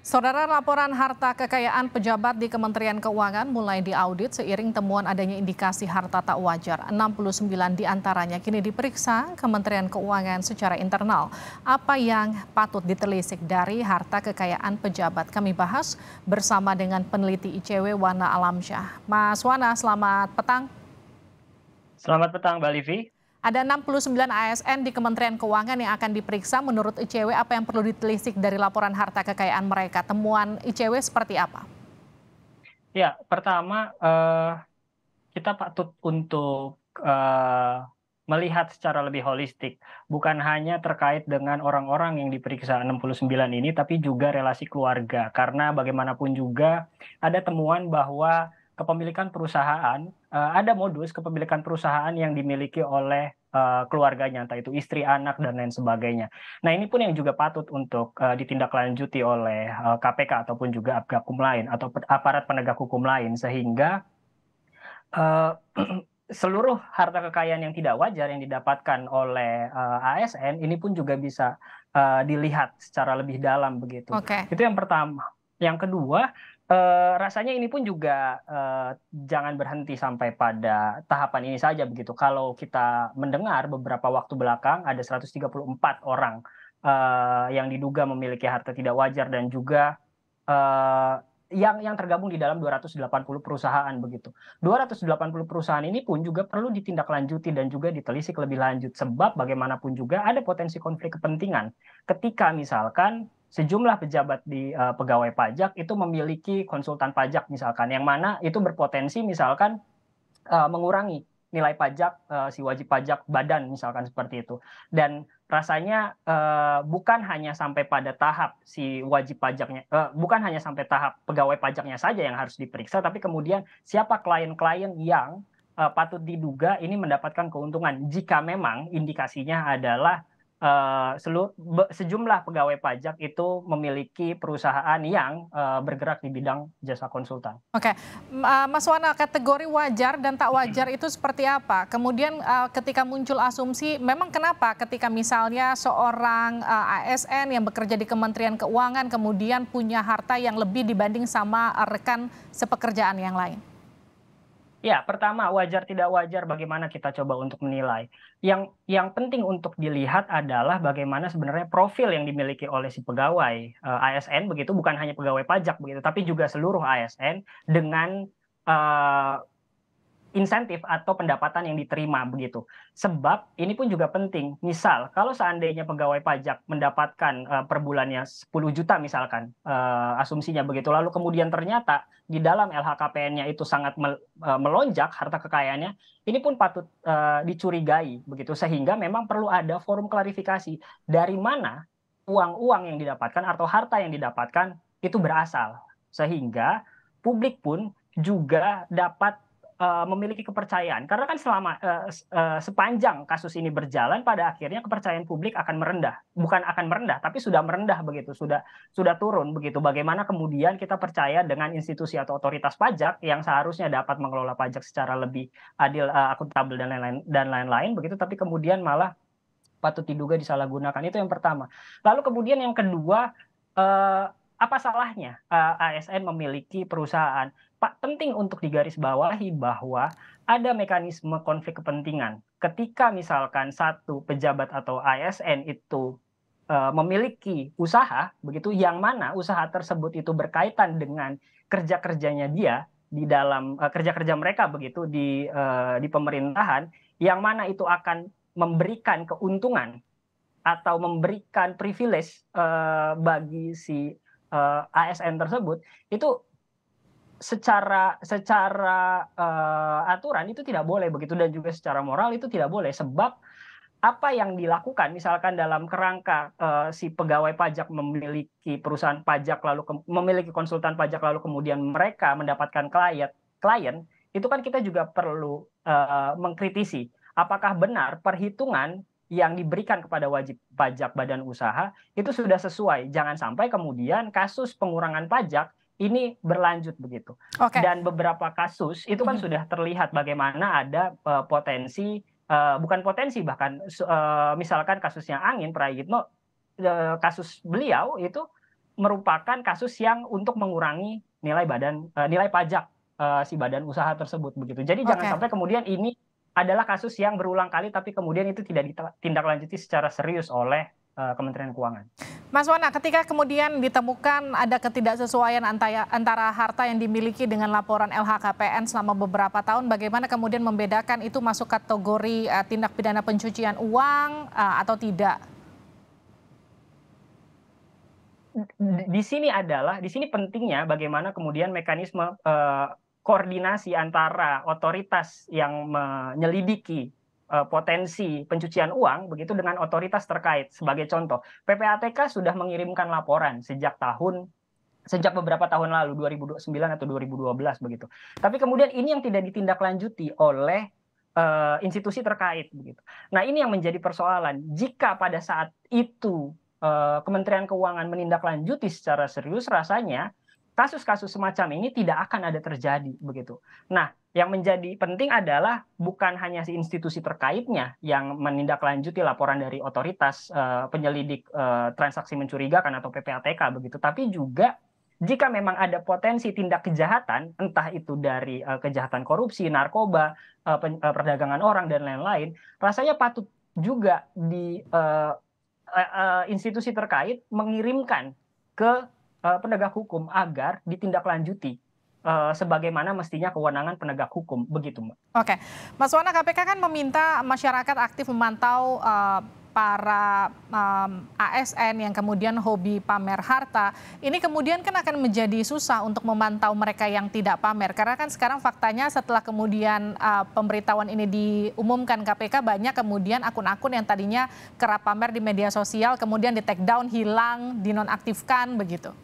Saudara, laporan harta kekayaan pejabat di Kementerian Keuangan mulai diaudit seiring temuan adanya indikasi harta tak wajar. 69 diantaranya kini diperiksa Kementerian Keuangan secara internal. Apa yang patut ditelisik dari harta kekayaan pejabat? Kami bahas bersama dengan peneliti ICW Wana Alamsyah. Mas Wana, selamat petang. Selamat petang, Mbak Livi. Ada 69 ASN di Kementerian Keuangan yang akan diperiksa. Menurut ICW, apa yang perlu ditelisik dari laporan harta kekayaan mereka? Temuan ICW seperti apa? Ya, pertama kita patut untuk melihat secara lebih holistik. Bukan hanya terkait dengan orang-orang yang diperiksa 69 ini, tapi juga relasi keluarga. Karena bagaimanapun juga ada temuan bahwa kepemilikan perusahaan, ada modus kepemilikan perusahaan yang dimiliki oleh keluarganya, entah itu istri, anak, dan lain sebagainya. Nah, ini pun yang juga patut untuk ditindaklanjuti oleh KPK ataupun juga Apgakum lain atau aparat penegak hukum lain, sehingga seluruh harta kekayaan yang tidak wajar yang didapatkan oleh ASN ini pun juga bisa dilihat secara lebih dalam begitu. Oke. Itu yang pertama. Yang kedua, rasanya ini pun juga jangan berhenti sampai pada tahapan ini saja begitu. Kalau kita mendengar beberapa waktu belakang ada 134 orang yang diduga memiliki harta tidak wajar dan juga yang tergabung di dalam 280 perusahaan begitu. 280 perusahaan ini pun juga perlu ditindaklanjuti dan juga ditelisik lebih lanjut, sebab bagaimanapun juga ada potensi konflik kepentingan ketika misalkan sejumlah pejabat di pegawai pajak itu memiliki konsultan pajak misalkan, yang mana itu berpotensi misalkan mengurangi nilai pajak si wajib pajak badan misalkan seperti itu. Dan rasanya bukan hanya sampai pada tahap si wajib pajaknya, bukan hanya sampai tahap pegawai pajaknya saja yang harus diperiksa, tapi kemudian siapa klien-klien yang patut diduga ini mendapatkan keuntungan jika memang indikasinya adalah sejumlah pegawai pajak itu memiliki perusahaan yang bergerak di bidang jasa konsultan. Oke, Mas Wana, kategori wajar dan tak wajar itu seperti apa? Kemudian ketika muncul asumsi, memang kenapa ketika misalnya seorang ASN yang bekerja di Kementerian Keuangan kemudian punya harta yang lebih dibanding sama rekan sepekerjaan yang lain? Ya, pertama wajar tidak wajar bagaimana kita coba untuk menilai. Yang penting untuk dilihat adalah bagaimana sebenarnya profil yang dimiliki oleh si pegawai ASN begitu, bukan hanya pegawai pajak begitu, tapi juga seluruh ASN dengan insentif atau pendapatan yang diterima begitu. Sebab ini pun juga penting. Misal kalau seandainya pegawai pajak mendapatkan per bulannya 10 juta misalkan, asumsinya begitu, lalu kemudian ternyata di dalam LHKPN-nya itu sangat melonjak harta kekayaannya, ini pun patut dicurigai begitu, sehingga memang perlu ada forum klarifikasi dari mana uang-uang yang didapatkan atau harta yang didapatkan itu berasal, sehingga publik pun juga dapat memiliki kepercayaan, karena kan selama sepanjang kasus ini berjalan, pada akhirnya kepercayaan publik akan merendah, bukan akan merendah, tapi sudah merendah begitu, sudah turun begitu. Bagaimana kemudian kita percaya dengan institusi atau otoritas pajak yang seharusnya dapat mengelola pajak secara lebih adil, akuntabel dan lain-lain begitu, tapi kemudian malah patut diduga disalahgunakan. Itu yang pertama. Lalu kemudian yang kedua, apa salahnya ASN memiliki perusahaan? Pak, penting untuk digarisbawahi bahwa ada mekanisme konflik kepentingan. Ketika misalkan satu pejabat atau ASN itu memiliki usaha, begitu, yang mana usaha tersebut itu berkaitan dengan kerja-kerjanya dia di dalam kerja-kerja mereka begitu di pemerintahan, yang mana itu akan memberikan keuntungan atau memberikan privilege bagi si ASN tersebut, itu secara aturan itu tidak boleh begitu, dan juga secara moral itu tidak boleh. Sebab apa yang dilakukan misalkan dalam kerangka si pegawai pajak memiliki perusahaan pajak lalu memiliki konsultan pajak lalu kemudian mereka mendapatkan klien itu kan kita juga perlu mengkritisi apakah benar perhitungan yang diberikan kepada wajib pajak badan usaha itu sudah sesuai. Jangan sampai kemudian kasus pengurangan pajak ini berlanjut begitu. Oke. Dan beberapa kasus itu kan sudah terlihat bagaimana ada potensi, bukan potensi, bahkan misalkan kasusnya Angin Prayitno, kasus beliau itu merupakan kasus yang untuk mengurangi nilai pajak si badan usaha tersebut begitu. Jadi jangan sampai kemudian ini adalah kasus yang berulang kali tapi kemudian itu tidak ditindaklanjuti secara serius oleh Kementerian Keuangan. Mas Wana, ketika kemudian ditemukan ada ketidaksesuaian antara harta yang dimiliki dengan laporan LHKPN selama beberapa tahun, bagaimana kemudian membedakan itu masuk kategori tindak pidana pencucian uang atau tidak? Di sini pentingnya bagaimana kemudian mekanisme koordinasi antara otoritas yang menyelidiki potensi pencucian uang begitu dengan otoritas terkait. Sebagai contoh, PPATK sudah mengirimkan laporan sejak beberapa tahun lalu, 2009 atau 2012 begitu. Tapi kemudian ini yang tidak ditindaklanjuti oleh institusi terkait begitu. Nah, ini yang menjadi persoalan. Jika pada saat itu Kementerian Keuangan menindaklanjuti secara serius, rasanya kasus-kasus semacam ini tidak akan ada terjadi begitu. Nah, yang menjadi penting adalah bukan hanya si institusi terkaitnya yang menindaklanjuti laporan dari otoritas penyelidik transaksi mencurigakan atau PPATK begitu, tapi juga jika memang ada potensi tindak kejahatan, entah itu dari kejahatan korupsi, narkoba, perdagangan orang dan lain-lain, rasanya patut juga di institusi terkait mengirimkan ke penegak hukum agar ditindaklanjuti sebagaimana mestinya kewenangan penegak hukum begitu, Mbak. Oke, Mas Wana, KPK kan meminta masyarakat aktif memantau para ASN yang kemudian hobi pamer harta. Ini kemudian kan akan menjadi susah untuk memantau mereka yang tidak pamer, karena kan sekarang faktanya setelah kemudian pemberitahuan ini diumumkan KPK, banyak kemudian akun-akun yang tadinya kerap pamer di media sosial kemudian di take down, hilang, dinonaktifkan begitu.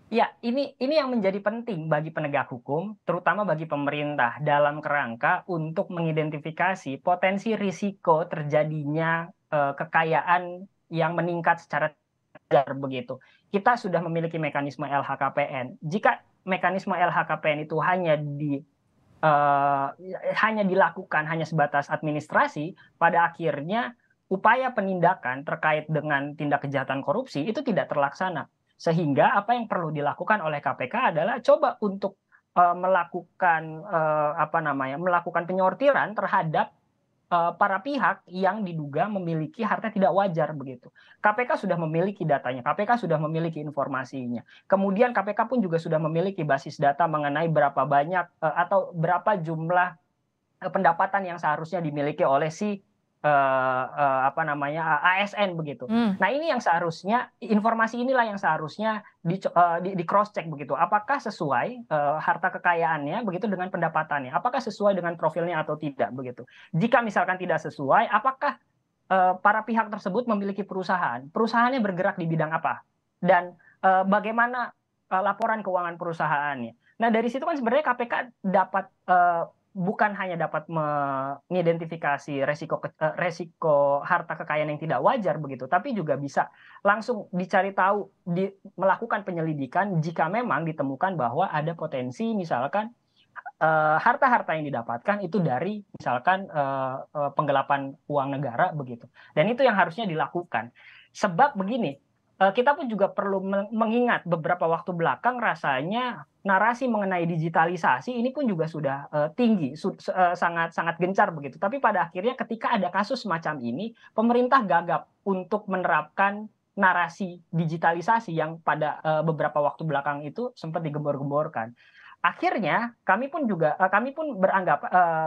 Ya, ini yang menjadi penting bagi penegak hukum, terutama bagi pemerintah dalam kerangka untuk mengidentifikasi potensi risiko terjadinya kekayaan yang meningkat secara sadar begitu. Kita sudah memiliki mekanisme LHKPN. Jika mekanisme LHKPN itu hanya dilakukan hanya sebatas administrasi, pada akhirnya upaya penindakan terkait dengan tindak kejahatan korupsi itu tidak terlaksana. Sehingga apa yang perlu dilakukan oleh KPK adalah coba untuk melakukan penyortiran terhadap para pihak yang diduga memiliki harta tidak wajar begitu. KPK sudah memiliki datanya, KPK sudah memiliki informasinya. Kemudian KPK pun juga sudah memiliki basis data mengenai berapa banyak atau berapa jumlah pendapatan yang seharusnya dimiliki oleh si ASN begitu. Nah, ini yang seharusnya informasi inilah yang seharusnya di cross check begitu. Apakah sesuai harta kekayaannya begitu dengan pendapatannya? Apakah sesuai dengan profilnya atau tidak begitu? Jika misalkan tidak sesuai, apakah para pihak tersebut memiliki perusahaan? Perusahaannya bergerak di bidang apa? Dan bagaimana laporan keuangan perusahaannya? Nah, dari situ kan sebenarnya KPK dapat bukan hanya dapat mengidentifikasi resiko harta kekayaan yang tidak wajar begitu, tapi juga bisa langsung dicari tahu, melakukan penyelidikan jika memang ditemukan bahwa ada potensi misalkan harta-harta yang didapatkan itu dari misalkan penggelapan uang negara begitu. Dan itu yang harusnya dilakukan. Sebab begini, kita pun juga perlu mengingat beberapa waktu belakang rasanya narasi mengenai digitalisasi ini pun juga sudah tinggi, sangat gencar begitu. Tapi pada akhirnya ketika ada kasus semacam ini, pemerintah gagap untuk menerapkan narasi digitalisasi yang pada beberapa waktu belakang itu sempat digembor-gemborkan. Akhirnya kami pun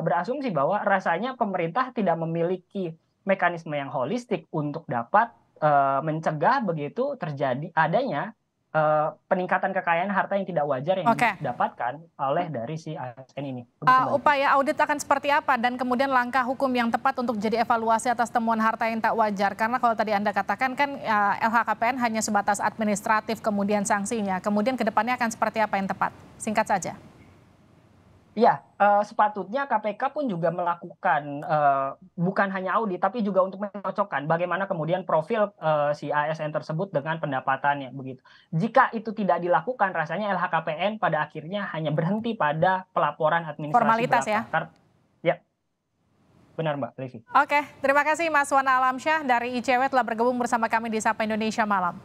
berasumsi bahwa rasanya pemerintah tidak memiliki mekanisme yang holistik untuk dapat mencegah begitu terjadi adanya peningkatan kekayaan harta yang tidak wajar yang didapatkan oleh dari si ASN ini. Upaya audit akan seperti apa dan kemudian langkah hukum yang tepat untuk jadi evaluasi atas temuan harta yang tak wajar? Karena kalau tadi Anda katakan kan LHKPN hanya sebatas administratif kemudian sanksinya. Kemudian ke depannya akan seperti apa yang tepat? Singkat saja. Ya, sepatutnya KPK pun juga melakukan bukan hanya audit, tapi juga untuk mencocokkan bagaimana kemudian profil si ASN tersebut dengan pendapatannya begitu. Jika itu tidak dilakukan, rasanya LHKPN pada akhirnya hanya berhenti pada pelaporan administrasi formalitas ya. Ya, benar Mbak Livi. Oke, terima kasih Mas Wana Alamsyah dari ICW telah bergabung bersama kami di Sapa Indonesia Malam.